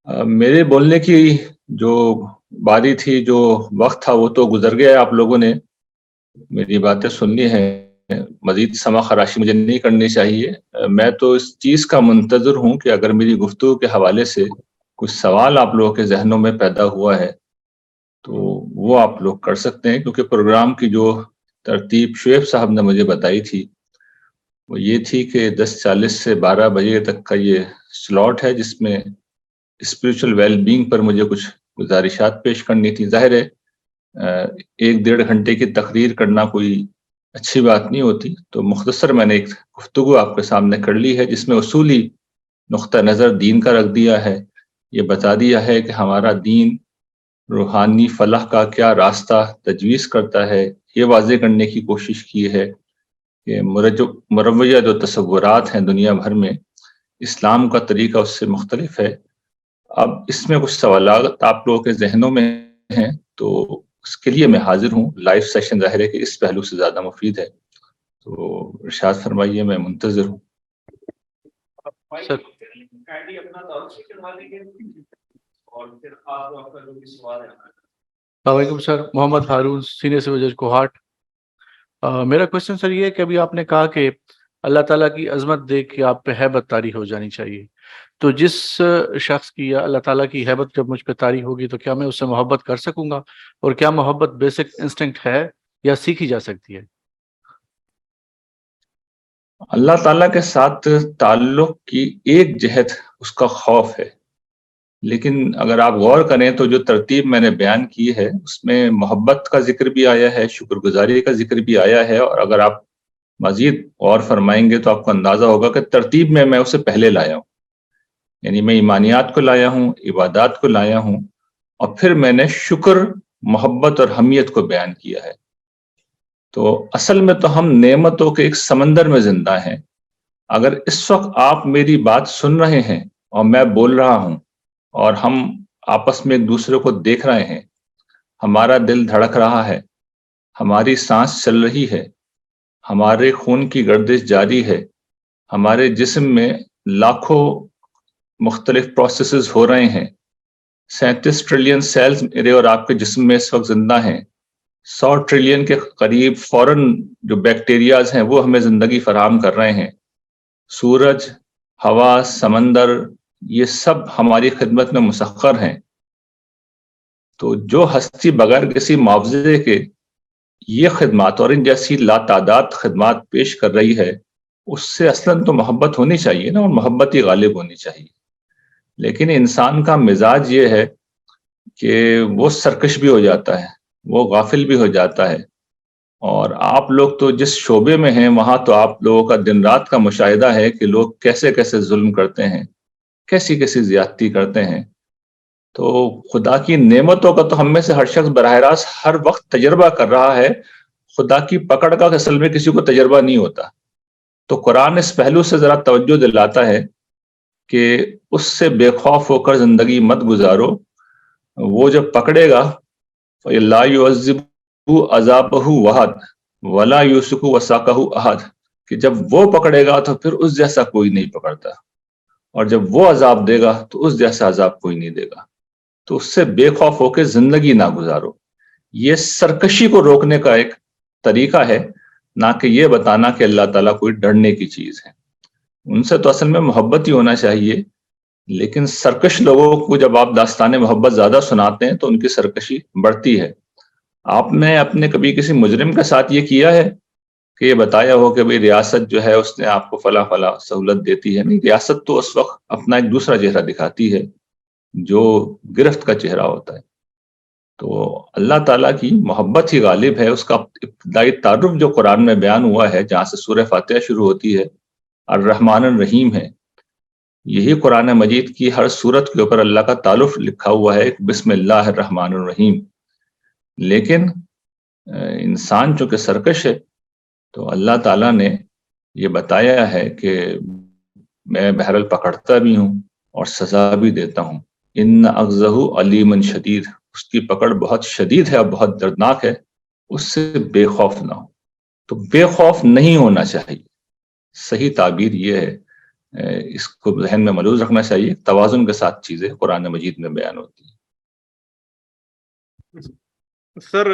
میرے بولنے کی جو باری تھی، جو وقت تھا، وہ تو گزر گیا ہے۔ آپ لوگوں نے میری باتیں سننی ہے، مزید سما خراشی مجھے نہیں کرنی چاہیے۔ میں تو اس چیز کا منتظر ہوں کہ اگر میری گفتگو کے حوالے سے کچھ سوال آپ لوگوں کے ذہنوں میں پیدا ہوا ہے تو وہ آپ لوگ کر سکتے ہیں، کیونکہ پروگرام کی جو ترتیب شعیب صاحب نے مجھے بتائی تھی وہ یہ تھی کہ 10:40 سے 12 بجے تک کا یہ سلاٹ ہے، جس میں اسپریچل ویل بینگ پر مجھے کچھ گزارشات پیش کرنی تھی۔ ظاہر ہے 1-1.5 گھنٹے کی تقریر کرنا کوئی اچھی بات نہیں ہوتی، تو مختصر میں نے ایک گفتگو آپ کے سامنے کر لی ہے، جس میں اصولی نقطہ نظر دین کا رکھ دیا ہے، یہ بتا دیا ہے کہ ہمارا دین روحانی فلاح کا کیا راستہ تجویز کرتا ہے، یہ واضح کرنے کی کوشش کی ہے کہ مروجہ جو تصورات ہیں دنیا بھر میں، اسلام کا طریقہ اس سے مختلف ہے۔ اب اس میں کچھ سوالات آپ لوگوں کے ذہنوں میں ہیں تو اس کے لیے میں حاضر ہوں۔ لائیو سیشن ظاہر ہے کہ اس پہلو سے زیادہ مفید ہے، تو ارشاد فرمائیے، میں منتظر ہوں۔ سر السلام علیکم سر، محمد ہارون، سینئر سول جج کوہاٹ۔ میرا کوشچن سر یہ ہے کہ ابھی آپ نے کہا کہ اللہ تعالیٰ کی عظمت دیکھ کے آپ پہ ہیبت طاری ہو جانی چاہیے، تو جس شخص کی یا اللہ تعالیٰ کی ہیبت جب مجھ پہ طاری ہوگی تو کیا میں اس سے محبت کر سکوں گا؟ اور کیا محبت بیسک انسٹنکٹ ہے یا سیکھی جا سکتی ہے؟ اللہ تعالیٰ کے ساتھ تعلق کی ایک جہت اس کا خوف ہے، لیکن اگر آپ غور کریں تو جو ترتیب میں نے بیان کی ہے اس میں محبت کا ذکر بھی آیا ہے، شکر گزاری کا ذکر بھی آیا ہے، اور اگر آپ مزید غور فرمائیں گے تو آپ کو اندازہ ہوگا کہ ترتیب میں اسے پہلے لایا ہوں، یعنی میں ایمانیات کو لایا ہوں، عبادات کو لایا ہوں، اور پھر میں نے شکر، محبت اور حمیت کو بیان کیا ہے۔ تو اصل میں تو ہم نعمتوں کے ایک سمندر میں زندہ ہیں۔ اگر اس وقت آپ میری بات سن رہے ہیں اور میں بول رہا ہوں اور ہم آپس میں ایک دوسرے کو دیکھ رہے ہیں، ہمارا دل دھڑک رہا ہے، ہماری سانس چل رہی ہے، ہمارے خون کی گردش جاری ہے، ہمارے جسم میں لاکھوں مختلف پروسیسز ہو رہے ہیں، 37 ٹریلین سیلز میرے اور آپ کے جسم میں اس وقت زندہ ہیں، 100 ٹریلین کے قریب فورن جو بیکٹیریاز ہیں وہ ہمیں زندگی فراہم کر رہے ہیں، سورج، ہوا، سمندر، یہ سب ہماری خدمت میں مسخر ہیں۔ تو جو ہستی بغیر کسی معاوضے کے یہ خدمات اور ان جیسی لاتعداد خدمات پیش کر رہی ہے، اس سے اصلاً تو محبت ہونی چاہیے نا، اور محبت ہی غالب ہونی چاہیے۔ لیکن انسان کا مزاج یہ ہے کہ وہ سرکش بھی ہو جاتا ہے، وہ غافل بھی ہو جاتا ہے، اور آپ لوگ تو جس شعبے میں ہیں وہاں تو آپ لوگوں کا دن رات کا مشاہدہ ہے کہ لوگ کیسے کیسے ظلم کرتے ہیں، کیسی کیسی زیادتی کرتے ہیں۔ تو خدا کی نعمتوں کا تو ہم میں سے ہر شخص براہ راست ہر وقت تجربہ کر رہا ہے، خدا کی پکڑ کا اصل میں کسی کو تجربہ نہیں ہوتا۔ تو قرآن اس پہلو سے ذرا توجہ دلاتا ہے کہ اس سے بے خوف ہو کر زندگی مت گزارو، وہ جب پکڑے گا لا يعذب عذابہ وحد ولا یوثق وثاقہ احد، کہ جب وہ پکڑے گا تو پھر اس جیسا کوئی نہیں پکڑتا، اور جب وہ عذاب دے گا تو اس جیسا عذاب کوئی نہیں دے گا۔ تو اس سے بے خوف ہو کے زندگی نہ گزارو۔ یہ سرکشی کو روکنے کا ایک طریقہ ہے، نہ کہ یہ بتانا کہ اللہ تعالیٰ کوئی ڈرنے کی چیز ہے۔ ان سے تو اصل میں محبت ہی ہونا چاہیے، لیکن سرکش لوگوں کو جب آپ داستان محبت زیادہ سناتے ہیں تو ان کی سرکشی بڑھتی ہے۔ آپ نے اپنے کبھی کسی مجرم کے ساتھ یہ کیا ہے کہ یہ بتایا ہو کہ بھئی ریاست جو ہے اس نے آپ کو فلاں فلاں سہولت دیتی ہے؟ نہیں، ریاست تو اس وقت اپنا ایک دوسرا چہرہ دکھاتی ہے جو گرفت کا چہرہ ہوتا ہے۔ تو اللہ تعالیٰ کی محبت ہی غالب ہے۔ اس کا ابتدائی تعارف جو قرآن میں بیان ہوا ہے، جہاں سے سورہ فاتحہ شروع ہوتی ہے، الرحمن الرحیم ہے، یہی قرآن مجید کی ہر سورت کے اوپر اللہ کا تعارف لکھا ہوا ہے، بسم اللہ الرحمن الرحیم۔ لیکن انسان چونکہ سرکش ہے تو اللہ تعالیٰ نے یہ بتایا ہے کہ میں بہرحال پکڑتا بھی ہوں اور سزا بھی دیتا ہوں، ان اخذہ علیم شدید، اس کی پکڑ بہت شدید ہے اور بہت دردناک ہے، اس سے بے خوف نہ ہو۔ تو بے خوف نہیں ہونا چاہیے، صحیح تعبیر یہ ہے۔ اس کو ذہن میں ملحوظ رکھنا چاہیے. توازن کے ساتھ چیزیں قرآن مجید میں بیان ہوتی ہیں. سر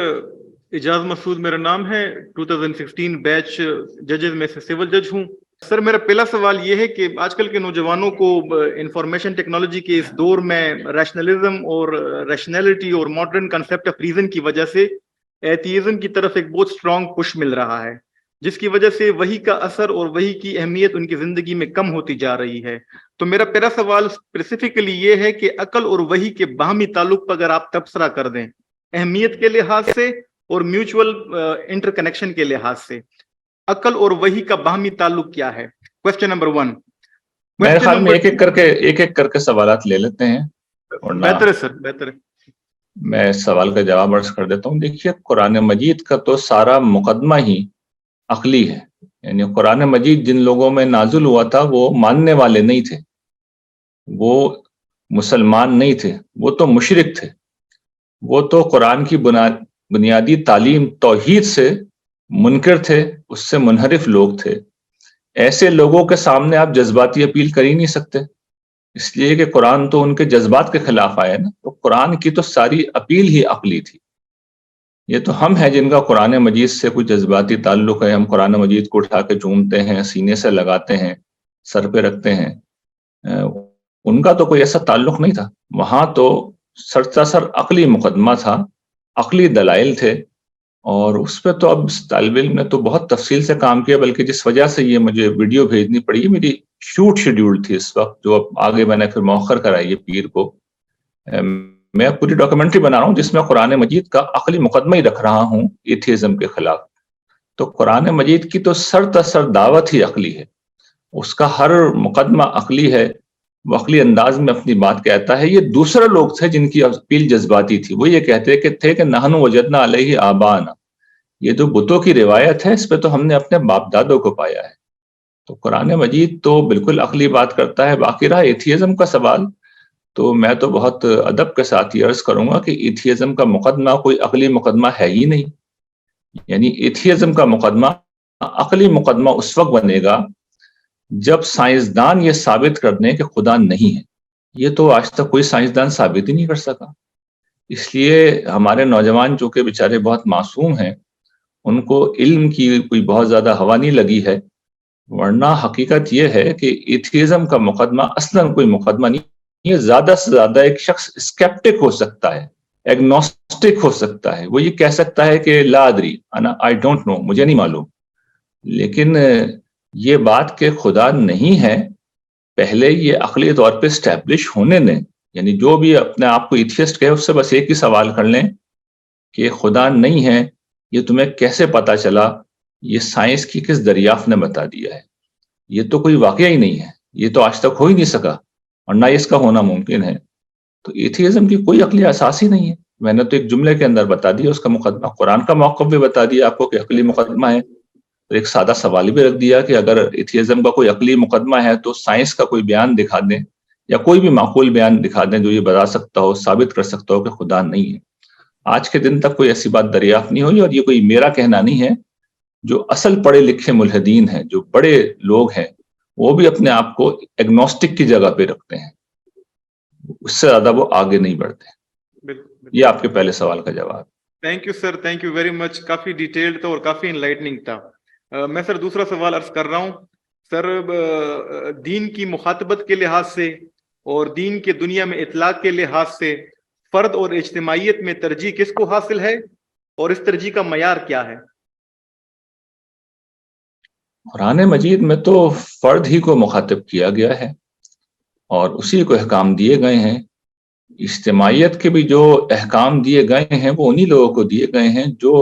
اجاز مسعود میرا نام ہے، 2016 بیچ ججز میں سے سول جج ہوں. سر میرا پہلا سوال یہ ہے کہ آج کل کے نوجوانوں کو انفارمیشن ٹیکنالوجی کے اس دور میں ریشنلزم اور ریشنلٹی اور ماڈرن کنسیپٹ آف ریزن کی وجہ سے ایتھیزم کی طرف ایک بہت اسٹرانگ پش مل رہا ہے، جس کی وجہ سے وحی کا اثر اور وحی کی اہمیت ان کی زندگی میں کم ہوتی جا رہی ہے. تو میرا پہلا سوال اسپیسیفکلی یہ ہے کہ عقل اور وحی کے باہمی تعلق پر اگر آپ تبصرہ کر دیں، اہمیت کے لحاظ سے اور میوچول انٹر کنیکشن کے لحاظ سے، عقل اور وحی کا باہمی تعلق کیا ہے؟ Question number 1. میرے خیال میں ایک ایک کر کے سوالات لے لیتے ہیں. بہتر ہے سر، بہتر ہے. میں سوال کا جواب عرض کر دیتا ہوں. دیکھیے قرآن مجید کا تو سارا مقدمہ ہی عقلی ہے. یعنی قرآن مجید جن لوگوں میں نازل ہوا تھا وہ ماننے والے نہیں تھے، وہ مسلمان نہیں تھے، وہ تو مشرک تھے، وہ تو قرآن کی بنیادی تعلیم توحید سے منکر تھے، اس سے منحرف لوگ تھے. ایسے لوگوں کے سامنے آپ جذباتی اپیل کر ہی نہیں سکتے، اس لیے کہ قرآن تو ان کے جذبات کے خلاف آیا نا. تو قرآن کی تو ساری اپیل ہی عقلی تھی. یہ تو ہم ہیں جن کا قرآن مجید سے کوئی جذباتی تعلق ہے، ہم قرآن مجید کو اٹھا کے جھومتے ہیں، سینے سے لگاتے ہیں، سر پہ رکھتے ہیں. ان کا تو کوئی ایسا تعلق نہیں تھا. وہاں تو سرتاسر عقلی مقدمہ تھا، عقلی دلائل تھے. اور اس پہ تو اب طالب علم نے تو بہت تفصیل سے کام کیا، بلکہ جس وجہ سے یہ مجھے ویڈیو بھیجنی پڑی، میری شوٹ شیڈیول تھی اس وقت، جو اب آگے میں نے پھر مؤخر کرائی ہے پیر کو. میں پوری ڈاکومنٹری بنا رہا ہوں جس میں قرآن مجید کا عقلی مقدمہ ہی رکھ رہا ہوں ایتھیزم کے خلاف. تو قرآن مجید کی تو سر تسر دعوت ہی عقلی ہے، اس کا ہر مقدمہ عقلی ہے، وہ عقلی انداز میں اپنی بات کہتا ہے. یہ دوسرے لوگ تھے جن کی اپیل جذباتی تھی، وہ یہ کہتے کہ نحن وجدنا علیہ آبانا، یہ جو بتوں کی روایت ہے اس پہ تو ہم نے اپنے باپ دادوں کو پایا ہے. تو قرآن مجید تو بالکل عقلی بات کرتا ہے. باقی رہا ایتھیزم کا سوال، تو میں تو بہت ادب کے ساتھ یہ عرض کروں گا کہ ایتھیزم کا مقدمہ کوئی عقلی مقدمہ ہے ہی نہیں. یعنی ایتھیزم کا مقدمہ عقلی مقدمہ اس وقت بنے گا جب سائنسدان یہ ثابت کر دیں کہ خدا نہیں ہے. یہ تو آج تک کوئی سائنسدان ثابت ہی نہیں کر سکا. اس لیے ہمارے نوجوان جو کہ بیچارے بہت معصوم ہیں، ان کو علم کی کوئی بہت زیادہ ہوا نہیں لگی ہے. ورنہ حقیقت یہ ہے کہ ایتھیزم کا مقدمہ اصلاً کوئی مقدمہ نہیں. یہ زیادہ سے زیادہ ایک شخص اسکیپٹک ہو سکتا ہے، ایگنوسٹک ہو سکتا ہے. وہ یہ کہہ سکتا ہے کہ لا ادری، آئی ڈونٹ نو، مجھے نہیں معلوم. لیکن یہ بات کہ خدا نہیں ہے پہلے یہ عقلی طور پہ اسٹیبلش ہونے دیں. یعنی جو بھی اپنے آپ کو ایتھیسٹ کہے اس سے بس ایک ہی سوال کر لیں کہ خدا نہیں ہے، یہ تمہیں کیسے پتا چلا؟ یہ سائنس کی کس دریافت نے بتا دیا ہے؟ یہ تو کوئی واقعہ ہی نہیں ہے، یہ تو آج تک ہو ہی نہیں سکا اور نہ اس کا ہونا ممکن ہے. تو ایتھیزم کی کوئی عقلی اساس ہی نہیں ہے. میں نے تو ایک جملے کے اندر بتا دیا اس کا مقدمہ. قرآن کا موقف بھی بتا دیا آپ کو کہ عقلی مقدمہ ہے. ایک سادہ سوال بھی رکھ دیا کہ اگر ایتھیزم کا کوئی عقلی مقدمہ ہے تو سائنس کا کوئی بیان دکھا دیں، یا کوئی بھی معقول بیان دکھا دیں جو یہ بتا سکتا ہو، ثابت کر سکتا ہو کہ خدا نہیں ہے. آج کے دن تک کوئی ایسی بات دریافت نہیں ہوئی. اور یہ کوئی میرا کہنا نہیں ہے، جو اصل پڑھے لکھے ملحدین ہیں، جو بڑے لوگ ہیں، وہ بھی اپنے آپ کو ایگنوسٹک کی جگہ پہ رکھتے ہیں، اس سے زیادہ وہ آگے نہیں بڑھتے. یہ آپ کے پہلے سوال کا جواب. Thank you sir, thank you very much. Coffee detailed تھا اور کافی انلائٹننگ تھا. میں سر دوسرا سوال عرض کر رہا ہوں. سر دین کی مخاطبت کے لحاظ سے اور دین کے دنیا میں اطلاق کے لحاظ سے فرد اور اجتماعیت میں ترجیح کس کو حاصل ہے اور اس ترجیح کا معیار کیا ہے؟ قرآن مجید میں تو فرد ہی کو مخاطب کیا گیا ہے اور اسی کو احکام دیے گئے ہیں. اجتماعیت کے بھی جو احکام دیے گئے ہیں وہ انہی لوگوں کو دیے گئے ہیں جو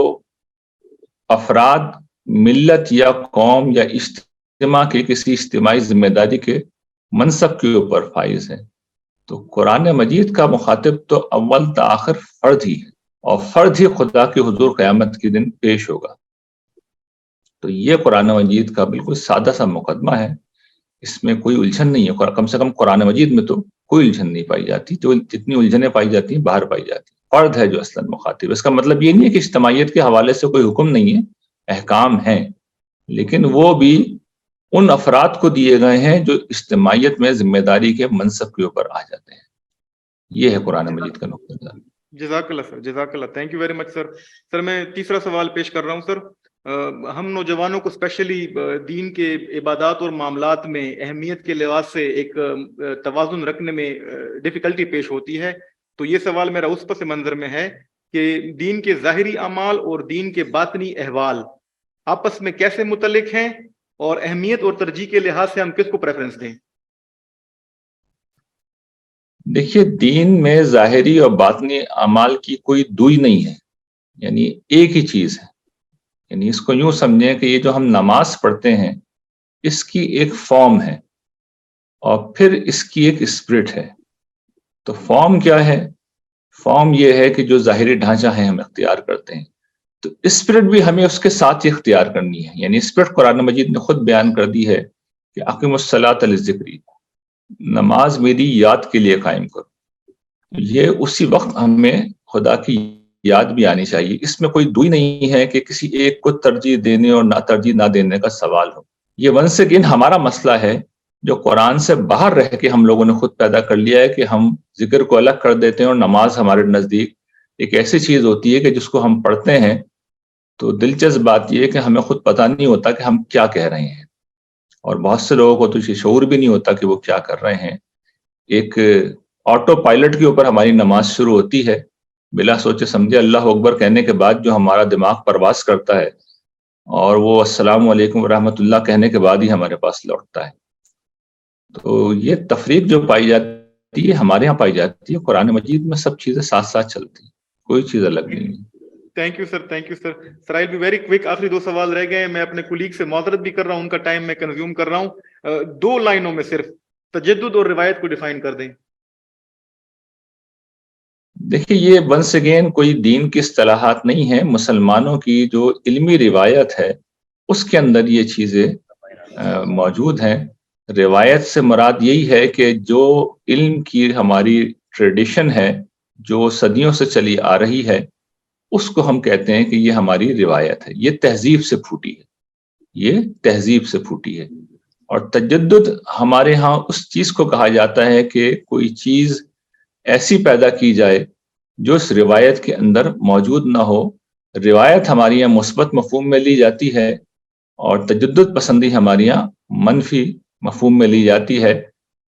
افراد ملت یا قوم یا اجتماع کے کسی اجتماعی ذمہ داری کے منصب کے اوپر فائز ہیں. تو قرآن مجید کا مخاطب تو اول تا آخر فرد ہی ہے، اور فرد ہی خدا کے حضور قیامت کے دن پیش ہوگا. تو یہ قرآن مجید کا بالکل سادہ سا مقدمہ ہے، اس میں کوئی الجھن نہیں ہے. کم سے کم قرآن مجید میں تو کوئی الجھن نہیں پائی جاتی. جو جتنی الجھنیں پائی جاتی ہیں باہر پائی جاتی ہیں. فرد ہے جو اصلاً مخاطب. اس کا مطلب یہ نہیں ہے کہ اجتماعیت کے حوالے سے کوئی حکم نہیں ہے، احکام ہیں، لیکن وہ بھی ان افراد کو دیے گئے ہیں جو اجتماعیت میں ذمہ داری کے منصب کے اوپر آ جاتے ہیں. یہ ہے قرآن مجید کا نقطہ نظر. جزاک اللہ سر، جزاک اللہ، تھینک یو ویری مچ سر. سر میں تیسرا سوال پیش کر رہا ہوں. سر ہم نوجوانوں کو اسپیشلی دین کے عبادات اور معاملات میں اہمیت کے لحاظ سے ایک توازن رکھنے میں ڈیفیکلٹی پیش ہوتی ہے. تو یہ سوال میرا اس پس منظر میں ہے کہ دین کے ظاہری اعمال اور دین کے باطنی احوال آپس میں کیسے متعلق ہیں، اور اہمیت اور ترجیح کے لحاظ سے ہم کس کو پریفرنس دیں؟ دیکھیے، دین میں ظاہری اور باطنی اعمال کی کوئی دوئی نہیں ہے، یعنی ایک ہی چیز ہے. یعنی اس کو یوں سمجھیں کہ یہ جو ہم نماز پڑھتے ہیں اس کی ایک فارم ہے اور پھر اس کی ایک اسپرٹ ہے. تو فارم کیا ہے؟ فارم یہ ہے کہ جو ظاہری ڈھانچہ ہے ہم اختیار کرتے ہیں، تو اسپرٹ بھی ہمیں اس کے ساتھ ہی اختیار کرنی ہے. یعنی اسپرٹ قرآن مجید نے خود بیان کر دی ہے کہ اقیم الصلاۃ لذکری، نماز میری یاد کے لیے قائم کرو. یہ اسی وقت ہمیں خدا کی یاد بھی آنی چاہیے. اس میں کوئی دوئی نہیں ہے کہ کسی ایک کو ترجیح دینے اور نہ ترجیح نہ دینے کا سوال ہو. یہ ونس اگین ہمارا مسئلہ ہے جو قرآن سے باہر رہ کے ہم لوگوں نے خود پیدا کر لیا ہے کہ ہم ذکر کو الگ کر دیتے ہیں، اور نماز ہمارے نزدیک ایک ایسی چیز ہوتی ہے کہ جس کو ہم پڑھتے ہیں تو دلچسپ بات یہ ہے کہ ہمیں خود پتہ نہیں ہوتا کہ ہم کیا کہہ رہے ہیں، اور بہت سے لوگوں کو تو یہ شعور بھی نہیں ہوتا کہ وہ کیا کر رہے ہیں. ایک آٹو پائلٹ کے اوپر ہماری نماز شروع ہوتی ہے، بلا سوچے سمجھے اللہ اکبر کہنے کے بعد جو ہمارا دماغ پرواز کرتا ہے اور وہ السلام علیکم ورحمۃ اللہ کہنے کے بعد ہی ہمارے پاس لوٹتا ہے. تو یہ تفریق جو پائی جاتی ہے ہمارے ہاں پائی جاتی ہے. قرآن مجید میں سب چیزیں ساتھ ساتھ چلتی ہیں، کوئی چیز الگ نہیں ہے. Thank you sir, thank you sir. Sir I be very quick. آخری 2 سوال رہ گئے ہیں. میں اپنے کولیگ سے معذرت بھی کر رہا ہوں، ان کا ٹائم میں کنزیوم کر رہا ہوں. 2 لائنوں میں صرف تجدد اور روایت کو ڈیفائن کر دیں. دیکھیے، یہ ونس اگین کوئی دین کی اصطلاحات نہیں ہیں. مسلمانوں کی جو علمی روایت ہے اس کے اندر یہ چیزیں موجود ہیں. روایت سے مراد یہی ہے کہ جو علم کی ہماری ٹریڈیشن ہے جو صدیوں سے چلی آ رہی ہے اس کو ہم کہتے ہیں کہ یہ ہماری روایت ہے. یہ تہذیب سے پھوٹی ہے، یہ تہذیب سے پھوٹی ہے. اور تجدد ہمارے ہاں اس چیز کو کہا جاتا ہے کہ کوئی چیز ایسی پیدا کی جائے جو اس روایت کے اندر موجود نہ ہو. روایت ہماری یہاں مثبت مفہوم میں لی جاتی ہے اور تجدد پسندی ہماری یہاں منفی مفہوم میں لی جاتی ہے.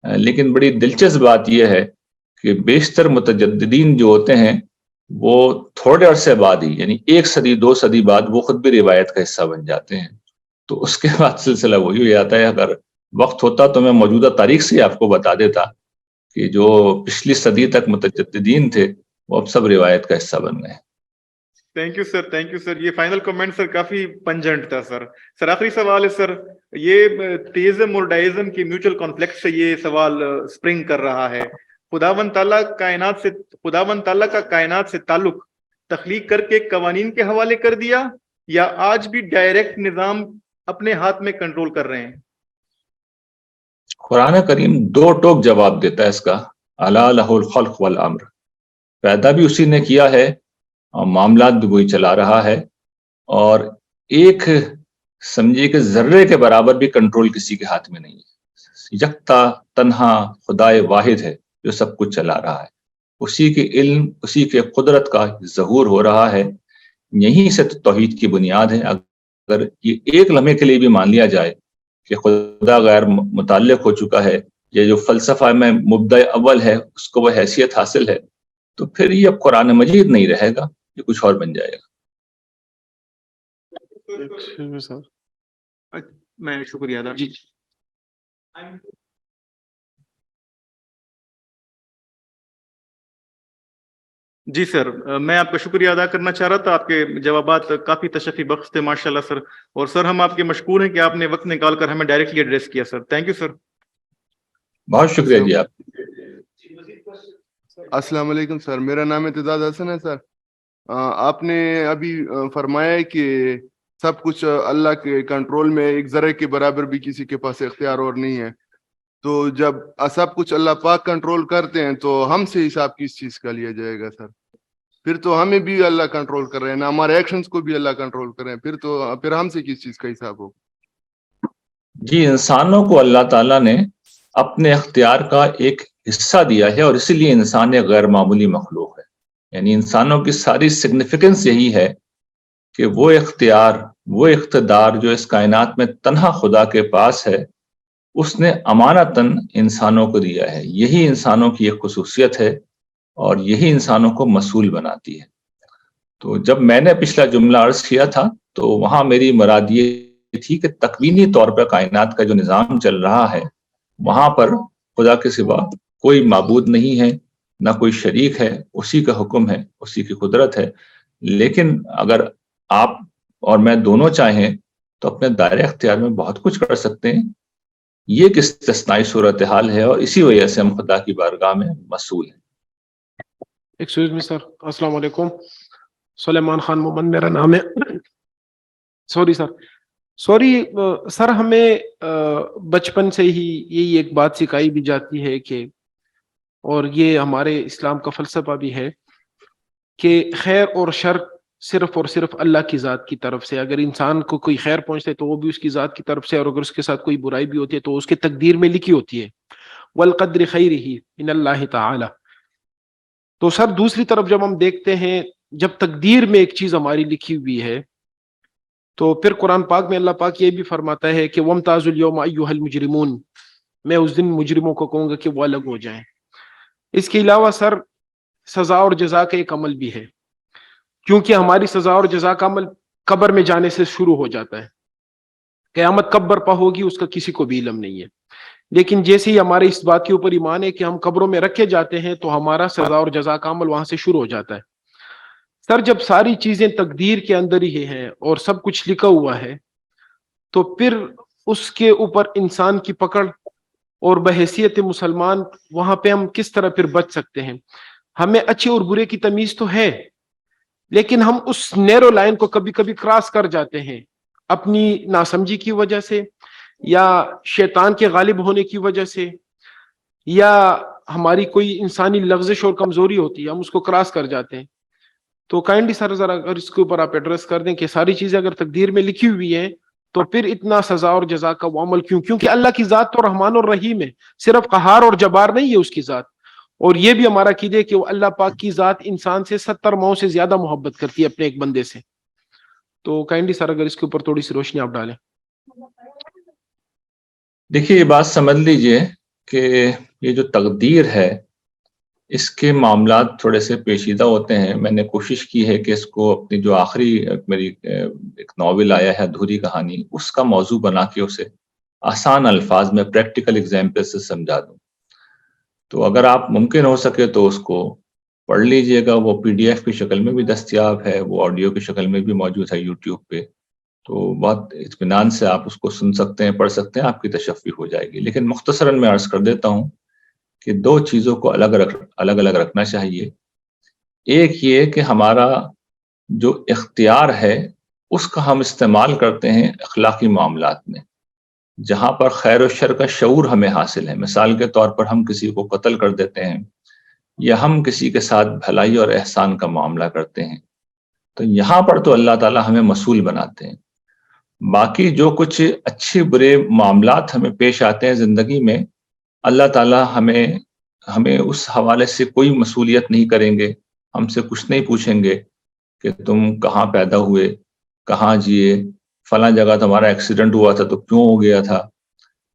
لیکن بڑی دلچسپ بات یہ ہے کہ بیشتر متجددین جو ہوتے ہیں وہ تھوڑے عرصے بعد ہی، یعنی 1 صدی 2 صدی بعد وہ خود بھی روایت کا حصہ بن جاتے ہیں. تو اس کے بعد سلسلہ وہی ہو جاتا ہے. اگر وقت ہوتا تو میں موجودہ تاریخ سے آپ کو بتا دیتا کہ جو پچھلی صدی تک متجددین تھے وہ اب سب روایت کا حصہ بن گئے. Thank you sir, thank you سر. یہ فائنل کمنٹ سر کافی پنجنٹ تھا سر. سر آخری سوال ہے سر، یہ تیزم اور ڈائزم کی میوچل کانفلکٹ سے یہ سوال سپرنگ کر رہا ہے. خداوند تعالیٰ کا کائنات سے تعلق تخلیق کر کے قوانین کے حوالے کر دیا، یا آج بھی ڈائریکٹ نظام اپنے ہاتھ میں کنٹرول کر رہے ہیں؟ قرآن کریم 2 ٹوک جواب دیتا ہے اس کا. الا لہ الخلق والامر، پیدا بھی اسی نے کیا ہے اور معاملات بھی وہی چلا رہا ہے. اور ایک سمجھیے کہ ذرے کے برابر بھی کنٹرول کسی کے ہاتھ میں نہیں ہے. یکتا تنہا خدائے واحد ہے جو سب کچھ چلا رہا ہے. اسی کے علم، اسی کے قدرت کا ظہور ہو رہا ہے. یہیں سے تو توحید کی بنیاد ہے. اگر یہ ایک لمحے کے لیے بھی مان لیا جائے کہ خدا غیر متعلق ہو چکا ہے، یہ جو فلسفہ میں مبدع اول ہے اس کو وہ حیثیت حاصل ہے، تو پھر یہ اب قرآن مجید نہیں رہے گا، یہ کچھ اور بن جائے گا. میں شکریہ ادا. جی سر، میں آپ کا شکریہ ادا کرنا چاہ رہا تھا. آپ کے جوابات کافی تشفی بخش تھے ماشاء اللہ سر. اور سر ہم آپ کے مشکور ہیں کہ آپ نے وقت نکال کر ہمیں ڈائریکٹلی ایڈریس کیا سر. تھینک یو سر. بہت شکریہ جی آپ. السلام علیکم سر، میرا نام اعتزاز حسن ہے سر. آپ نے ابھی فرمایا ہے کہ سب کچھ اللہ کے کنٹرول میں، ایک ذرے کے برابر بھی کسی کے پاس اختیار اور نہیں ہے. تو جب سب کچھ اللہ پاک کنٹرول کرتے ہیں تو ہم سے حساب کس چیز کا لیا جائے گا سر؟ پھر تو ہمیں بھی اللہ کنٹرول کر رہے ہیں نا، ہمارے ایکشنز کو بھی اللہ کنٹرول کر رہے ہیں. پھر ہم سے کس چیز کا حساب ہوگا؟ جی، انسانوں کو اللہ تعالیٰ نے اپنے اختیار کا ایک حصہ دیا ہے، اور اسی لیے انسان ایک غیر معمولی مخلوق ہے. یعنی انسانوں کی ساری سگنیفیکنس یہی ہے کہ وہ اختیار، وہ اقتدار جو اس کائنات میں تنہا خدا کے پاس ہے، اس نے امانتاً انسانوں کو دیا ہے. یہی انسانوں کی ایک خصوصیت ہے اور یہی انسانوں کو مسئول بناتی ہے. تو جب میں نے پچھلا جملہ عرض کیا تھا تو وہاں میری مراد یہ تھی کہ تکوینی طور پر کائنات کا جو نظام چل رہا ہے، وہاں پر خدا کے سوا کوئی معبود نہیں ہے، نہ کوئی شریک ہے، اسی کا حکم ہے، اسی کی قدرت ہے. لیکن اگر آپ اور میں دونوں چاہیں تو اپنے دائرہ اختیار میں بہت کچھ کر سکتے ہیں. یہ ایک استثنائی صورتحال ہے اور اسی وجہ سے ہم خدا کی بارگاہ میں مسئول ہیں. ایکسکیوز می سر، السلام علیکم. سلیمان خان محمد میرا نام ہے. سوری سر، ہمیں بچپن سے ہی یہی ایک بات سکھائی بھی جاتی ہے کہ، اور یہ ہمارے اسلام کا فلسفہ بھی ہے کہ خیر اور شر صرف اور صرف اللہ کی ذات کی طرف سے. اگر انسان کو کوئی خیر پہنچتا ہے تو وہ بھی اس کی ذات کی طرف سے، اور اگر اس کے ساتھ کوئی برائی بھی ہوتی ہے تو اس کے تقدیر میں لکھی ہوتی ہے. والقدر خیرہ من اللہ تعالی. تو سر دوسری طرف جب ہم دیکھتے ہیں، جب تقدیر میں ایک چیز ہماری لکھی ہوئی ہے تو پھر قرآن پاک میں اللہ پاک یہ بھی فرماتا ہے کہ وَامْتَازُوا الْيَوْمَ أَيُّهَا الْمُجْرِمُونَ. میں اس دن مجرموں کو کہوں گا کہ وہ الگ ہو جائیں. اس کے علاوہ سر سزا اور جزا کا ایک عمل بھی ہے، کیونکہ ہماری سزا اور جزا کا عمل قبر میں جانے سے شروع ہو جاتا ہے. قیامت کب برپا ہوگی اس کا کسی کو بھی علم نہیں ہے. لیکن جیسے ہی ہمارے اس بات کے اوپر ایمان ہے کہ ہم قبروں میں رکھے جاتے ہیں تو ہمارا سزا اور جزا کا عمل وہاں سے شروع ہو جاتا ہے. سر جب ساری چیزیں تقدیر کے اندر ہی ہیں اور سب کچھ لکھا ہوا ہے تو پھر اس کے اوپر انسان کی پکڑ اور بحیثیت مسلمان وہاں پہ ہم کس طرح پھر بچ سکتے ہیں؟ ہمیں اچھے اور برے کی تمیز تو ہے، لیکن ہم اس نیرو لائن کو کبھی کبھی کراس کر جاتے ہیں اپنی ناسمجھی کی وجہ سے، یا شیطان کے غالب ہونے کی وجہ سے، یا ہماری کوئی انسانی لغزش اور کمزوری ہوتی ہے، ہم اس کو کراس کر جاتے ہیں. تو کائنڈلی سر ذرا اگر اس کے اوپر آپ ایڈریس کر دیں کہ ساری چیزیں اگر تقدیر میں لکھی ہوئی ہیں تو پھر اتنا سزا اور جزا کا وہ عمل کیوں؟ کیونکہ اللہ کی ذات تو رحمان اور رحیم ہے، صرف قہار اور جبار نہیں ہے اس کی ذات. اور یہ بھی ہمارا عقیدہ ہے کہ وہ اللہ پاک کی ذات انسان سے 70 ماؤں سے زیادہ محبت کرتی ہے اپنے ایک بندے سے. تو کائنڈلی سر اگر اس کے اوپر تھوڑی سی روشنی آپ ڈالیں. دیکھیے، یہ بات سمجھ لیجئے کہ یہ جو تقدیر ہے اس کے معاملات تھوڑے سے پیچیدہ ہوتے ہیں. میں نے کوشش کی ہے کہ اس کو اپنی جو آخری میری ایک ناول آیا ہے ادھوری کہانی، اس کا موضوع بنا کے اسے آسان الفاظ میں پریکٹیکل ایگزامپل سے سمجھا دوں. تو اگر آپ ممکن ہو سکے تو اس کو پڑھ لیجئے گا. وہ PDF کی شکل میں بھی دستیاب ہے، وہ آڈیو کی شکل میں بھی موجود ہے یوٹیوب پہ. تو بہت اطمینان سے آپ اس کو سن سکتے ہیں، پڑھ سکتے ہیں، آپ کی تشفی ہو جائے گی. لیکن مختصراً میں عرض کر دیتا ہوں کہ دو چیزوں کو الگ الگ رکھنا چاہیے. ایک یہ کہ ہمارا جو اختیار ہے اس کا ہم استعمال کرتے ہیں اخلاقی معاملات میں، جہاں پر خیر و شر کا شعور ہمیں حاصل ہے. مثال کے طور پر ہم کسی کو قتل کر دیتے ہیں یا ہم کسی کے ساتھ بھلائی اور احسان کا معاملہ کرتے ہیں، تو یہاں پر تو اللہ تعالیٰ ہمیں مسئول بناتے ہیں. باقی جو کچھ اچھے برے معاملات ہمیں پیش آتے ہیں زندگی میں، اللہ تعالیٰ ہمیں اس حوالے سے کوئی مسئولیت نہیں کریں گے. ہم سے کچھ نہیں پوچھیں گے کہ تم کہاں پیدا ہوئے، کہاں جیے، فلاں جگہ تمہارا ایکسیڈنٹ ہوا تھا تو کیوں ہو گیا تھا،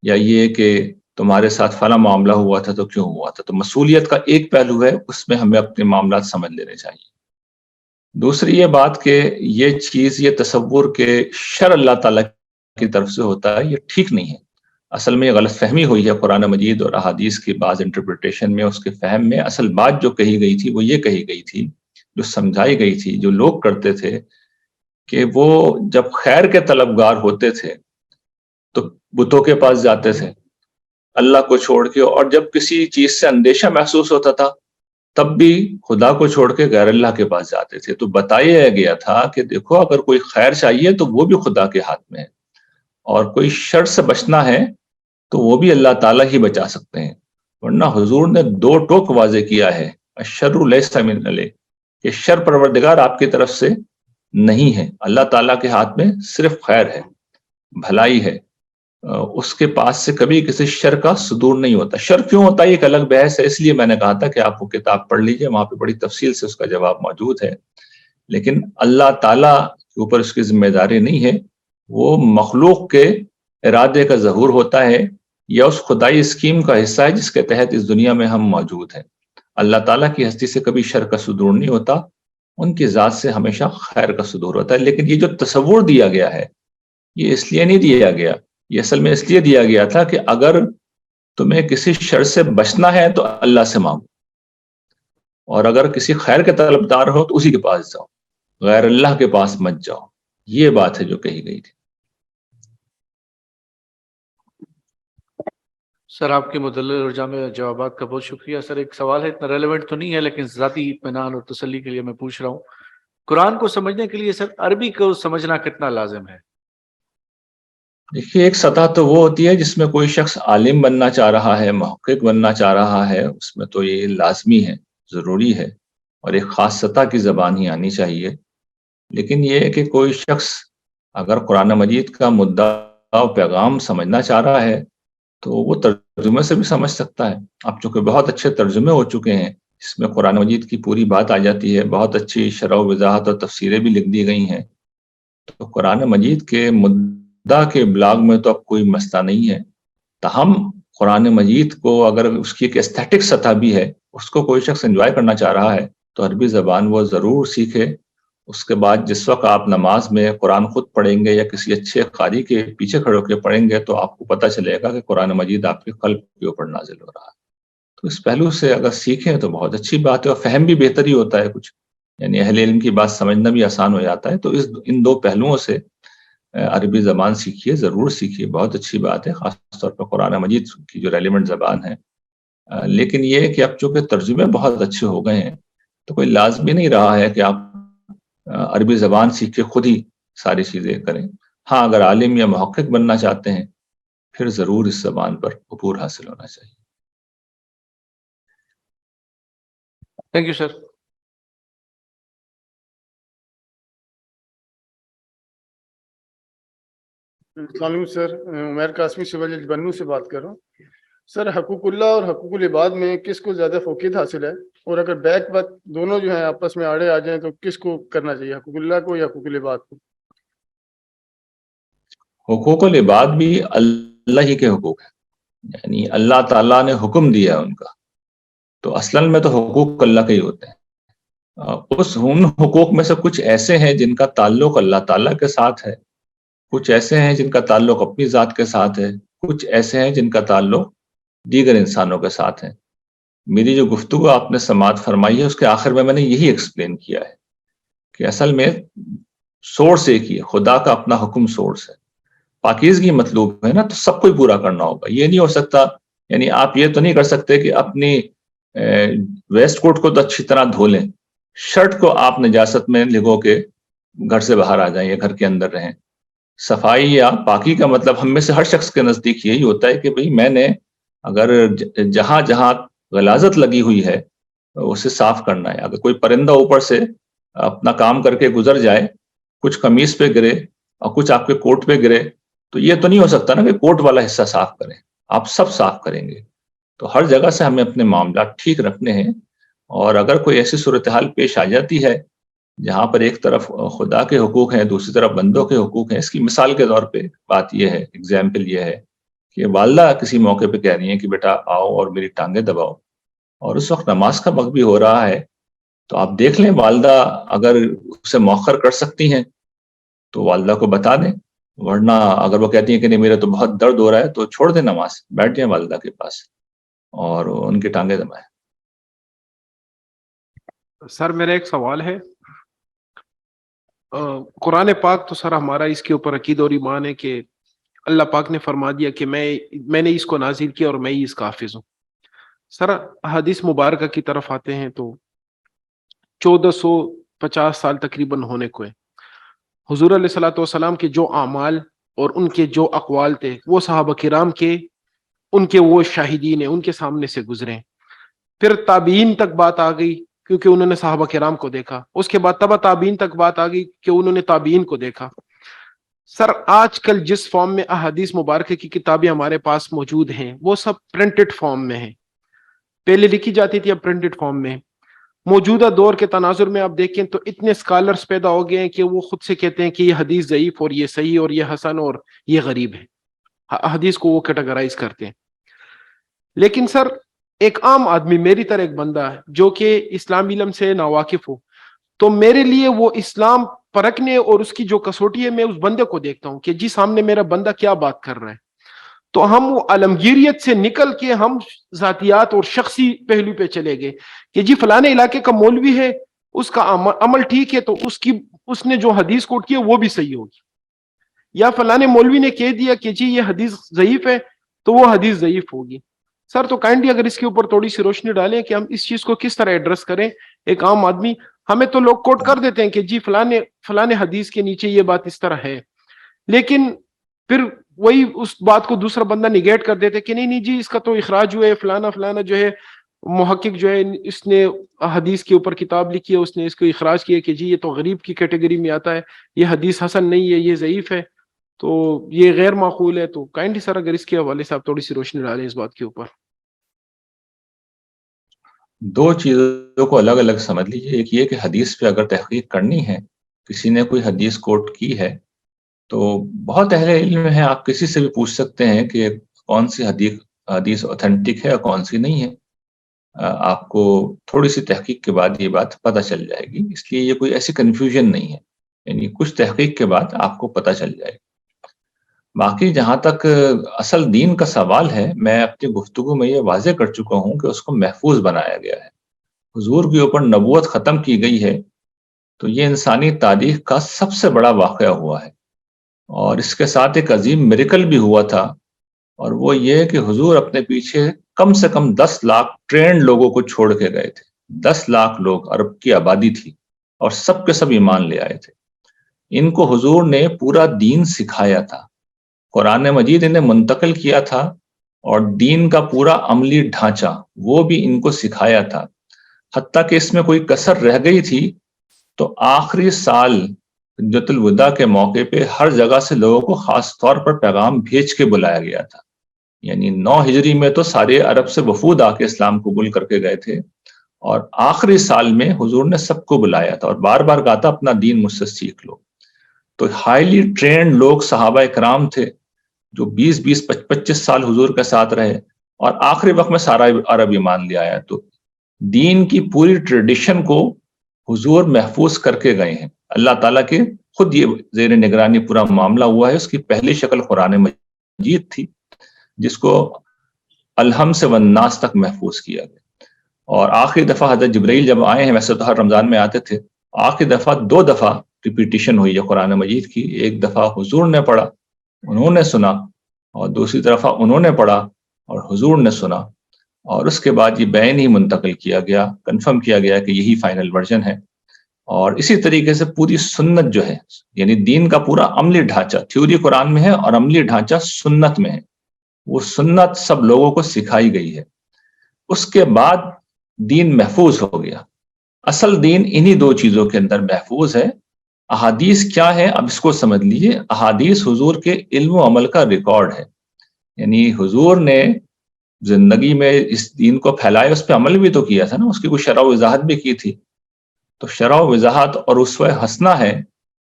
یا یہ کہ تمہارے ساتھ فلاں معاملہ ہوا تھا تو کیوں ہوا تھا. تو مسئولیت کا ایک پہلو ہے، اس میں ہمیں اپنے معاملات سمجھ لینے چاہیے. دوسری یہ بات کہ یہ چیز، یہ تصور کہ شر اللہ تعالیٰ کی طرف سے ہوتا ہے، یہ ٹھیک نہیں ہے. اصل میں یہ غلط فہمی ہوئی ہے قرآن مجید اور احادیث کی بعض انٹرپریٹیشن میں، اس کے فہم میں. اصل بات جو کہی گئی تھی وہ یہ کہی گئی تھی، جو سمجھائی گئی تھی، جو لوگ کرتے تھے کہ وہ جب خیر کے طلبگار ہوتے تھے تو بتوں کے پاس جاتے تھے اللہ کو چھوڑ کے، اور جب کسی چیز سے اندیشہ محسوس ہوتا تھا تب بھی خدا کو چھوڑ کے غیر اللہ کے پاس جاتے تھے. تو بتایا گیا تھا کہ دیکھو اگر کوئی خیر چاہیے تو وہ بھی خدا کے ہاتھ میں ہے، اور کوئی شر سے بچنا ہے تو وہ بھی اللہ تعالیٰ ہی بچا سکتے ہیں. ورنہ حضور نے دو ٹوک واضح کیا ہے، الشر لیس من علیہ، کہ شر پروردگار آپ کی طرف سے نہیں ہے، اللہ تعالیٰ کے ہاتھ میں صرف خیر ہے، بھلائی ہے. اس کے پاس سے کبھی کسی شر کا صدور نہیں ہوتا. شر کیوں ہوتا ہے ایک الگ بحث ہے, اس لیے میں نے کہا تھا کہ آپ وہ کتاب پڑھ لیجئے, وہاں پہ بڑی تفصیل سے اس کا جواب موجود ہے. لیکن اللہ تعالیٰ کے اوپر اس کی ذمہ داری نہیں ہے, وہ مخلوق کے ارادے کا ظہور ہوتا ہے یا اس خدائی اسکیم کا حصہ ہے جس کے تحت اس دنیا میں ہم موجود ہیں. اللہ تعالیٰ کی ہستی سے کبھی شر کا صدور نہیں ہوتا, ان کی ذات سے ہمیشہ خیر کا صدور ہوتا ہے. لیکن یہ جو تصور دیا گیا ہے یہ اس لیے نہیں دیا گیا, یہ اصل میں اس لیے دیا گیا تھا کہ اگر تمہیں کسی شر سے بچنا ہے تو اللہ سے مانگو, اور اگر کسی خیر کے طلبدار ہو تو اسی کے پاس جاؤ, غیر اللہ کے پاس مت جاؤ. یہ بات ہے جو کہی گئی تھی. سر آپ کے مدلل اور جامع جوابات کا بہت شکریہ. سر ایک سوال ہے, اتنا ریلیونٹ تو نہیں ہے لیکن ذاتی اطمینان اور تسلی کے لیے میں پوچھ رہا ہوں, قرآن کو سمجھنے کے لیے سر عربی کو سمجھنا کتنا لازم ہے؟ دیکھیے, ایک سطح تو وہ ہوتی ہے جس میں کوئی شخص عالم بننا چاہ رہا ہے, محقق بننا چاہ رہا ہے, اس میں تو یہ لازمی ہے, ضروری ہے, اور ایک خاص سطح کی زبان ہی آنی چاہیے. لیکن یہ ہے کہ کوئی شخص اگر قرآن مجید کا مدعا و پیغام سمجھنا چاہ رہا ہے تو وہ ترجمے سے بھی سمجھ سکتا ہے. اب چونکہ بہت اچھے ترجمے ہو چکے ہیں جس میں قرآن مجید کی پوری بات آ جاتی ہے, بہت اچھی شرح و وضاحت اور تفسیریں بھی لکھ دی گئی ہیں, تو قرآن مجید کے مدعا کے ابلاغ میں تو اب کوئی مسئلہ نہیں ہے. تاہم قرآن مجید کو اگر اس کی ایک ایستھیٹک سطح بھی ہے, اس کو کوئی شخص انجوائے کرنا چاہ رہا ہے تو عربی زبان وہ ضرور سیکھے. اس کے بعد جس وقت آپ نماز میں قرآن خود پڑھیں گے یا کسی اچھے قاری کے پیچھے کھڑے ہو کے پڑھیں گے تو آپ کو پتہ چلے گا کہ قرآن مجید آپ کے قلب کے اوپر نازل ہو رہا ہے. تو اس پہلو سے اگر سیکھیں تو بہت اچھی بات ہے, اور فہم بھی بہتر ہی ہوتا ہے کچھ, یعنی اہل علم کی بات سمجھنا بھی آسان ہو جاتا ہے. تو ان دو پہلوؤں سے عربی زبان سیکھیے, ضرور سیکھیے, بہت اچھی بات ہے, خاص طور پر قرآن مجید کی جو ریلیونٹ زبان ہے. لیکن یہ ہے کہ اب چونکہ ترجمے بہت اچھے ہو گئے ہیں تو کوئی لازمی نہیں رہا ہے کہ آپ عربی زبان سیکھ کے خود ہی ساری چیزیں کریں. ہاں, اگر عالم یا محقق بننا چاہتے ہیں پھر ضرور اس زبان پر عبور حاصل ہونا چاہیے. تھینک یو سر. السلام علیکم سر, عمیر قاسمی سول بنو سے بات کر رہا ہوں. سر حقوق اللہ اور حقوق العباد میں کس کو زیادہ فوقیت حاصل ہے, اور اگر بیک وقت دونوں جو ہیں آپس میں آڑے آ جائیں تو کس کو کرنا چاہیے, حقوق اللہ کو یا حقوق العباد کو؟ حقوق العباد بھی اللہ ہی کے حقوق ہیں, یعنی اللہ تعالیٰ نے حکم دیا ان کا, تو اصلاً میں تو حقوق اللہ کے ہی ہوتے ہیں. ان حقوق میں سے کچھ ایسے ہیں جن کا تعلق اللہ تعالیٰ کے ساتھ ہے, کچھ ایسے ہیں جن کا تعلق اپنی ذات کے ساتھ ہے, کچھ ایسے ہیں جن کا تعلق دیگر انسانوں کے ساتھ ہے. میری جو گفتگو آپ نے سماعت فرمائی ہے اس کے آخر میں نے یہی ایکسپلین کیا ہے کہ اصل میں سورس ایک ہی ہے, خدا کا اپنا حکم سورس ہے, پاکیزگی مطلوب ہے نا, تو سب کو پورا کرنا ہوگا. یہ نہیں ہو سکتا, یعنی آپ یہ تو نہیں کر سکتے کہ اپنی ویسٹ کوٹ کو تو اچھی طرح دھو لیں, شرٹ کو آپ نجاست میں لگو کے گھر سے باہر آ جائیں یا گھر کے اندر رہیں. صفائی یا پاکی کا مطلب ہم میں سے ہر شخص کے نزدیک یہی ہوتا ہے کہ بھئی میں نے اگر جہاں جہاں غلاظت لگی ہوئی ہے اسے صاف کرنا ہے. اگر کوئی پرندہ اوپر سے اپنا کام کر کے گزر جائے, کچھ قمیص پہ گرے اور کچھ آپ کے کوٹ پہ گرے, تو یہ تو نہیں ہو سکتا نا کہ کوٹ والا حصہ صاف کریں, آپ سب صاف کریں گے. تو ہر جگہ سے ہمیں اپنے معاملات ٹھیک رکھنے ہیں, اور اگر کوئی ایسی صورتحال پیش آ جاتی ہے جہاں پر ایک طرف خدا کے حقوق ہیں, دوسری طرف بندوں کے حقوق ہیں. اس کی مثال کے طور پہ بات یہ ہے, ایگزامپل یہ ہے کہ والدہ کسی موقع پہ کہہ رہی ہیں کہ بیٹا آؤ اور میری ٹانگیں دباؤ, اور اس وقت نماز کا وقت بھی ہو رہا ہے, تو آپ دیکھ لیں والدہ اگر اسے مؤخر کر سکتی ہیں تو والدہ کو بتا دیں, ورنہ اگر وہ کہتی ہیں کہ نہیں میرے تو بہت درد ہو رہا ہے تو چھوڑ دیں نماز, بیٹھ جائیں والدہ کے پاس اور ان کی ٹانگیں دبائیں. سر میرا ایک سوال ہے, قرآن پاک تو سر ہمارا اس کے اوپر عقیدہ اور ایمان ہے کہ اللہ پاک نے فرما دیا کہ میں نے اس کو نازل کیا اور میں ہی اس کا حافظ ہوں. سر حدیث مبارکہ کی طرف آتے ہیں تو 1450 سال تقریباً ہونے کو ہے. حضور علیہ الصلوۃ والسلام کے جو اعمال اور ان کے جو اقوال تھے وہ صحابہ کرام کے ان کے وہ شاہدین ہیں, ان کے سامنے سے گزرے. پھر تابعین تک بات آ گئی کیونکہ انہوں نے صحابہ کرام کو دیکھا. اس کے بعد تبع تابعین تک بات آ گئی کہ انہوں نے تابعین کو دیکھا. سر آج کل جس فارم میں احادیث مبارکہ کی کتابیں ہمارے پاس موجود ہیں وہ سب پرنٹڈ فارم میں ہیں. پہلے لکھی جاتی تھی، اب پرنٹڈ فارم میں. موجودہ دور کے تناظر میں آپ دیکھیں تو اتنے اسکالرز پیدا ہو گئے ہیں کہ وہ خود سے کہتے ہیں کہ یہ حدیث ضعیف اور یہ صحیح اور یہ حسن اور یہ غریب ہے. حدیث کو وہ کیٹاگرائز کرتے ہیں. لیکن سر ایک عام آدمی، میری طرح ایک بندہ جو کہ اسلامی علم سے ناواقف ہو، تو میرے لیے وہ اسلام پرکھنے اور اس کی جو کسوٹی ہے، میں اس بندے کو دیکھتا ہوں کہ جی سامنے میرا بندہ کیا بات کر رہا ہے. تو ہم وہ عالمگیریت سے نکل کے ہم ذاتیات اور شخصی پہلو پہ چلے گئے کہ جی فلانے علاقے کا مولوی ہے، اس کا عمل ٹھیک ہے تو اس نے جو حدیث کوٹ کی ہے وہ بھی صحیح ہوگی. یا فلانے مولوی نے کہہ دیا کہ جی یہ حدیث ضعیف ہے تو وہ حدیث ضعیف ہوگی. سر تو کائنڈلی اگر اس کے اوپر تھوڑی سی روشنی ڈالیں کہ ہم اس چیز کو کس طرح ایڈریس کریں. ایک عام آدمی، ہمیں تو لوگ کوٹ کر دیتے ہیں کہ جی فلانے حدیث کے نیچے یہ بات اس طرح ہے، لیکن پھر وہی اس بات کو دوسرا بندہ نگیٹ کر دیتے کہ نہیں جی اس کا تو اخراج ہوا ہے، فلانا جو ہے محقق جو ہے اس نے حدیث کے اوپر کتاب لکھی ہے، اس نے اس کو اخراج کیا کہ جی یہ تو غریب کی کیٹیگری میں آتا ہے، یہ حدیث حسن نہیں ہے، یہ ضعیف ہے، تو یہ غیر معقول ہے. تو کائنڈلی سر اگر اس کے حوالے سے آپ تھوڑی سی روشنی ڈالیں اس بات کے اوپر. دو چیزوں کو الگ الگ سمجھ لیجیے. ایک یہ کہ حدیث پہ اگر تحقیق کرنی ہے، کسی نے کوئی حدیث کوٹ کی ہے تو بہت اہل علم ہے، آپ کسی سے بھی پوچھ سکتے ہیں کہ کون سی حدیث اوتھینٹک ہے اور کون سی نہیں ہے. آپ کو تھوڑی سی تحقیق کے بعد یہ بات پتہ چل جائے گی. اس لیے یہ کوئی ایسی کنفیوژن نہیں ہے، یعنی کچھ تحقیق کے بعد آپ کو پتہ چل جائے گی. باقی جہاں تک اصل دین کا سوال ہے، میں اپنی گفتگو میں یہ واضح کر چکا ہوں کہ اس کو محفوظ بنایا گیا ہے. حضور کے اوپر نبوت ختم کی گئی ہے تو یہ انسانی تاریخ کا سب سے بڑا واقعہ ہوا ہے، اور اس کے ساتھ ایک عظیم میریکل بھی ہوا تھا، اور وہ یہ کہ حضور اپنے پیچھے کم سے کم 10 لاکھ ٹرینڈ لوگوں کو چھوڑ کے گئے تھے. 10 لاکھ لوگ، عرب کی آبادی تھی، اور سب کے سب ایمان لے آئے تھے. ان کو حضور نے پورا دین سکھایا تھا، قرآن مجید انہیں منتقل کیا تھا، اور دین کا پورا عملی ڈھانچہ وہ بھی ان کو سکھایا تھا. حتیٰ کہ اس میں کوئی کسر رہ گئی تھی تو آخری سال حجۃ الوداع کے موقع پہ ہر جگہ سے لوگوں کو خاص طور پر پیغام بھیج کے بلایا گیا تھا. یعنی 9 ہجری میں تو سارے عرب سے وفود آ کے اسلام قبول کر کے گئے تھے، اور آخری سال میں حضور نے سب کو بلایا تھا اور بار بار کہا تھا اپنا دین مجھ سے سیکھ لو. تو ہائیلی ٹرینڈ لوگ صحابہ کرام تھے جو 20-25 سال حضور کے ساتھ رہے، اور آخری وقت میں سارا عرب ایمان لے آیا. تو دین کی پوری ٹریڈیشن کو حضور محفوظ کر کے گئے ہیں. اللہ تعالیٰ کے خود یہ زیر نگرانی پورا معاملہ ہوا ہے. اس کی پہلی شکل قرآن مجید تھی جس کو الحم سے والناس تک محفوظ کیا گیا، اور آخری دفعہ حضرت جبرائیل جب آئے ہیں، ویسے تو ہر رمضان میں آتے تھے، آخری دفعہ 2 دفعہ ریپیٹیشن ہوئی ہے قرآن مجید کی. ایک دفعہ حضور نے پڑھا، انہوں نے سنا، اور دوسری دفعہ انہوں نے پڑھا اور حضور نے سنا، اور اس کے بعد یہ بین ہی منتقل کیا گیا، کنفرم کیا گیا کہ یہی فائنل ورژن ہے. اور اسی طریقے سے پوری سنت جو ہے، یعنی دین کا پورا عملی ڈھانچہ، تھیوری قرآن میں ہے اور عملی ڈھانچہ سنت میں ہے، وہ سنت سب لوگوں کو سکھائی گئی ہے. اس کے بعد دین محفوظ ہو گیا. اصل دین انہی 2 چیزوں کے اندر محفوظ ہے. احادیث کیا ہے؟ اب اس کو سمجھ لیجیے. احادیث حضور کے علم و عمل کا ریکارڈ ہے، یعنی حضور نے زندگی میں اس دین کو پھیلایا، اس پہ عمل بھی تو کیا تھا نا، اس کی کوئی شرح و وضاحت بھی کی تھی. تو شرح و وضاحت اور اسوہ حسنہ ہے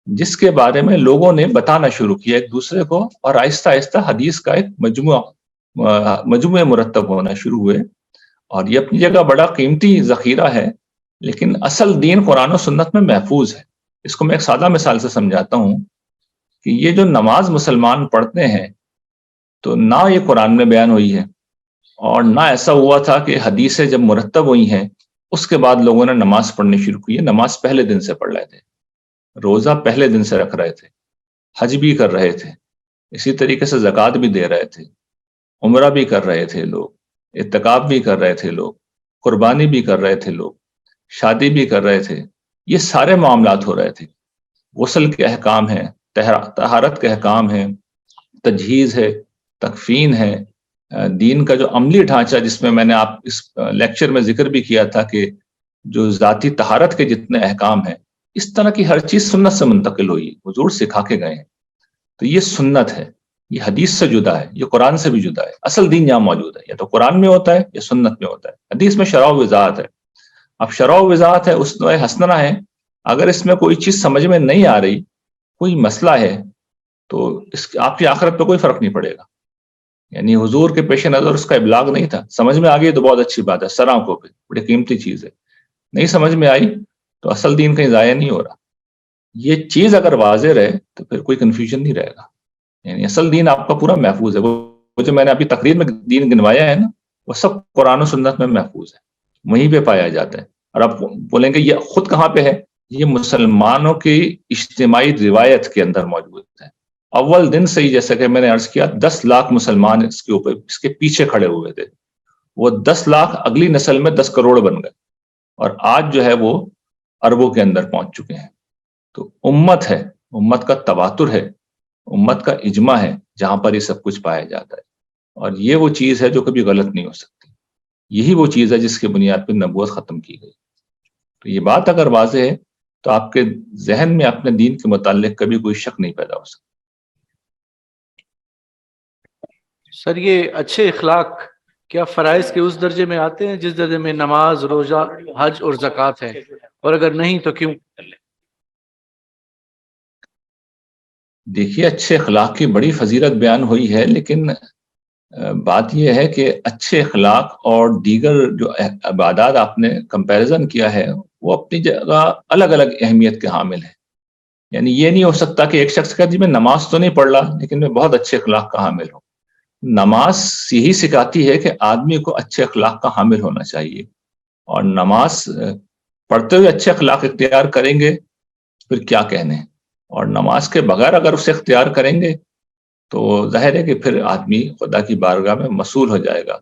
جس کے بارے میں لوگوں نے بتانا شروع کیا ایک دوسرے کو، اور آہستہ آہستہ حدیث کا ایک مجموعہ مرتب ہونا شروع ہوئے. اور یہ اپنی جگہ بڑا قیمتی ذخیرہ ہے، لیکن اصل دین قرآن و سنت میں محفوظ ہے. اس کو میں ایک سادہ مثال سے سمجھاتا ہوں کہ یہ جو نماز مسلمان پڑھتے ہیں تو نہ یہ قرآن میں بیان ہوئی ہے، اور نہ ایسا ہوا تھا کہ حدیثیں جب مرتب ہوئی ہیں اس کے بعد لوگوں نے نماز پڑھنی شروع کی ہے. نماز پہلے دن سے پڑھ رہے تھے، روزہ پہلے دن سے رکھ رہے تھے، حج بھی کر رہے تھے، اسی طریقے سے زکوٰۃ بھی دے رہے تھے، عمرہ بھی کر رہے تھے لوگ، اعتکاف بھی کر رہے تھے لوگ، قربانی بھی کر رہے تھے لوگ، شادی بھی کر رہے تھے. یہ سارے معاملات ہو رہے تھے. غسل کے احکام ہیں، طہارت کے احکام ہیں، تجہیز ہے، تکفین ہے، دین کا جو عملی ڈھانچہ جس میں نے آپ اس لیکچر میں ذکر بھی کیا تھا کہ جو ذاتی طہارت کے جتنے احکام ہیں، اس طرح کی ہر چیز سنت سے منتقل ہوئی، حضور سکھا کے گئے ہیں. تو یہ سنت ہے، یہ حدیث سے جدا ہے، یہ قرآن سے بھی جدا ہے. اصل دین یہاں موجود ہے، یا تو قرآن میں ہوتا ہے یا سنت میں ہوتا ہے. حدیث میں شرح و وضاحت ہے. اب شرح و وضاحت ہے، اس نوع حسنہ ہے. اگر اس میں کوئی چیز سمجھ میں نہیں آ رہی، کوئی مسئلہ ہے، تو آپ کی آخرت پہ کوئی فرق نہیں پڑے گا. یعنی حضور کے پیش نظر اس کا ابلاغ نہیں تھا. سمجھ میں آ گئی تو بہت اچھی بات ہے، سر آنکھوں پہ، بڑی قیمتی چیز ہے. نہیں سمجھ میں آئی تو اصل دین کہیں ضائع نہیں ہو رہا. یہ چیز اگر واضح رہے تو پھر کوئی کنفیوژن نہیں رہے گا. یعنی اصل دین آپ کا پورا محفوظ ہے. وہ جو میں نے ابھی تقریر میں دین گنوایا ہے نا، وہ سب قرآن و سنت میں محفوظ ہے، وہیں پہ پایا جاتا ہے. اور آپ بولیں گے یہ خود کہاں پہ ہے؟ یہ مسلمانوں کی اجتماعی روایت کے اندر موجود ہے. اول دن سے ہی، جیسا کہ میں نے عرض کیا، 10 لاکھ مسلمان اس کے اوپر، اس کے پیچھے کھڑے ہوئے تھے. وہ 10 لاکھ اگلی نسل میں 10 کروڑ بن گئے، اور آج جو ہے وہ اربوں کے اندر پہنچ چکے ہیں. تو امت ہے، امت کا تواتر ہے، امت کا اجماع ہے، جہاں پر یہ سب کچھ پایا جاتا ہے. اور یہ وہ چیز ہے جو کبھی غلط نہیں ہو سکتی. یہی وہ چیز ہے جس کی بنیاد پہ نبوت ختم کی گئی. تو یہ بات اگر واضح ہے تو آپ کے ذہن میں اپنے دین کے متعلق کبھی کوئی شک نہیں پیدا ہو سکتا. سر یہ اچھے اخلاق کیا فرائض کے اس درجے میں آتے ہیں جس درجے میں نماز، روزہ، حج اور زکوٰۃ ہے؟ اور اگر نہیں تو کیوں؟ دیکھیے، اچھے اخلاق کی بڑی فضیلت بیان ہوئی ہے، لیکن بات یہ ہے کہ اچھے اخلاق اور دیگر جو عبادات آپ نے کمپیریزن کیا ہے، وہ اپنی جگہ الگ الگ اہمیت کے حامل ہیں. یعنی یہ نہیں ہو سکتا کہ ایک شخص کا جی میں نماز تو نہیں پڑھ رہا لیکن میں بہت اچھے اخلاق کا حامل ہوں. نماز یہی سکھاتی ہے کہ آدمی کو اچھے اخلاق کا حامل ہونا چاہیے، اور نماز پڑھتے ہوئے اچھے اخلاق اختیار کریں گے پھر کیا کہنے. اور نماز کے بغیر اگر اسے اختیار کریں گے تو ظاہر ہے کہ پھر آدمی خدا کی بارگاہ میں مسئول ہو جائے گا.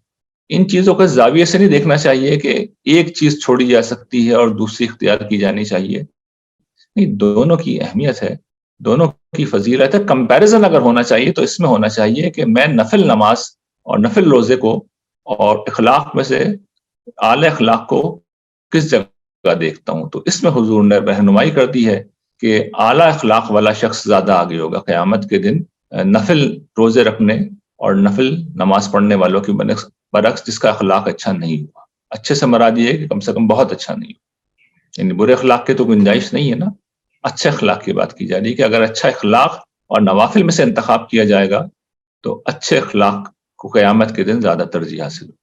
ان چیزوں کے زاویے سے نہیں دیکھنا چاہیے کہ ایک چیز چھوڑی جا سکتی ہے اور دوسری اختیار کی جانی چاہیے. نہیں، دونوں کی اہمیت ہے، دونوں کی فضیلت ہے. کمپیریزن اگر ہونا چاہیے تو اس میں ہونا چاہیے کہ میں نفل نماز اور نفل روزے کو اور اخلاق میں سے اعلی اخلاق کو کس جگہ دیکھتا ہوں. تو اس میں حضور نے رہنمائی کر دی ہے کہ اعلیٰ اخلاق والا شخص زیادہ آگے ہوگا قیامت کے دن نفل روزے رکھنے اور نفل نماز پڑھنے والوں کی برعکس جس کا اخلاق اچھا نہیں ہوا. اچھے سے مراد یہ ہے کہ کم سے کم بہت اچھا نہیں ہوا. یعنی برے اخلاق کی تو گنجائش نہیں ہے نا، اچھے اخلاق کی بات کی جا رہی ہے کہ اگر اچھا اخلاق اور نوافل میں سے انتخاب کیا جائے گا تو اچھے اخلاق کو قیامت کے دن زیادہ ترجیح حاصل ہو.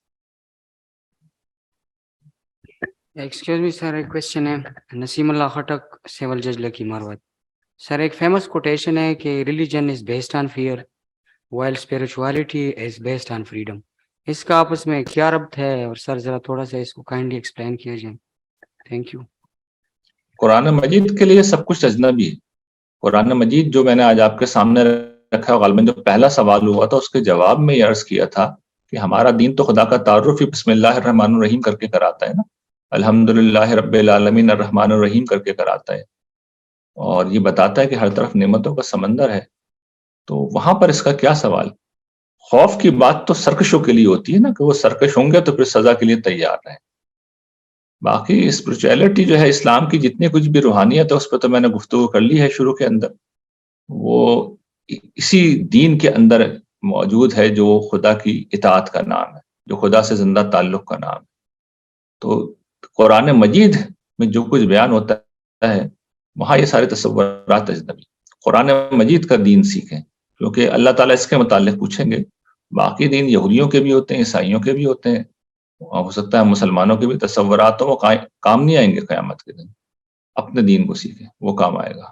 ایکسکیوز می سر، ایک کوشچن ہے. نسیم اللہ خٹک، سول جج لکی مروت. سر ایک فیمس کوٹیشن ہے کہ religion is based on fear while spirituality is based on freedom. اس کا آپس میں کیا ربط ہے؟ اور سر ذرا تھوڑا سا اس کو کائنڈلی ایکسپلین کیا جائے. Thank you. قرآن مجید کے لیے سب کچھ اجنبی ہے. قرآن مجید جو میں نے آج آپ کے سامنے رکھا، غالباً جو پہلا سوال ہوا تھا اس کے جواب میں یہ عرض کیا تھا کہ ہمارا دین تو خدا کا تعارف ہی بسم اللہ الرحمن الرحیم کر کے کراتا ہے نا، الحمدللہ رب العالمین الرحمن الرحیم کر کے کراتا ہے، اور یہ بتاتا ہے کہ ہر طرف نعمتوں کا سمندر ہے. تو وہاں پر اس کا کیا سوال؟ خوف کی بات تو سرکشوں کے لیے ہوتی ہے نا، کہ وہ سرکش ہوں گے تو پھر سزا کے لیے تیار رہیں. باقی اسپرچویلٹی جو ہے اسلام کی جتنی کچھ بھی روحانیت ہے اس پہ تو میں نے گفتگو کر لی ہے شروع کے اندر. وہ اسی دین کے اندر موجود ہے جو خدا کی اطاعت کا نام ہے، جو خدا سے زندہ تعلق کا نام ہے. تو قرآن مجید میں جو کچھ بیان ہوتا ہے وہاں یہ سارے تصورات اجنبی. قرآن مجید کا دین سیکھیں، کیونکہ اللہ تعالیٰ اس کے متعلق پوچھیں گے. باقی دین یہودیوں کے بھی ہوتے ہیں، عیسائیوں کے بھی ہوتے ہیں، ہو سکتا ہے مسلمانوں کے بھی تصورات ہوں، وہ کام نہیں آئیں گے قیامت کے دن. اپنے دین کو سیکھیں، وہ کام آئے گا.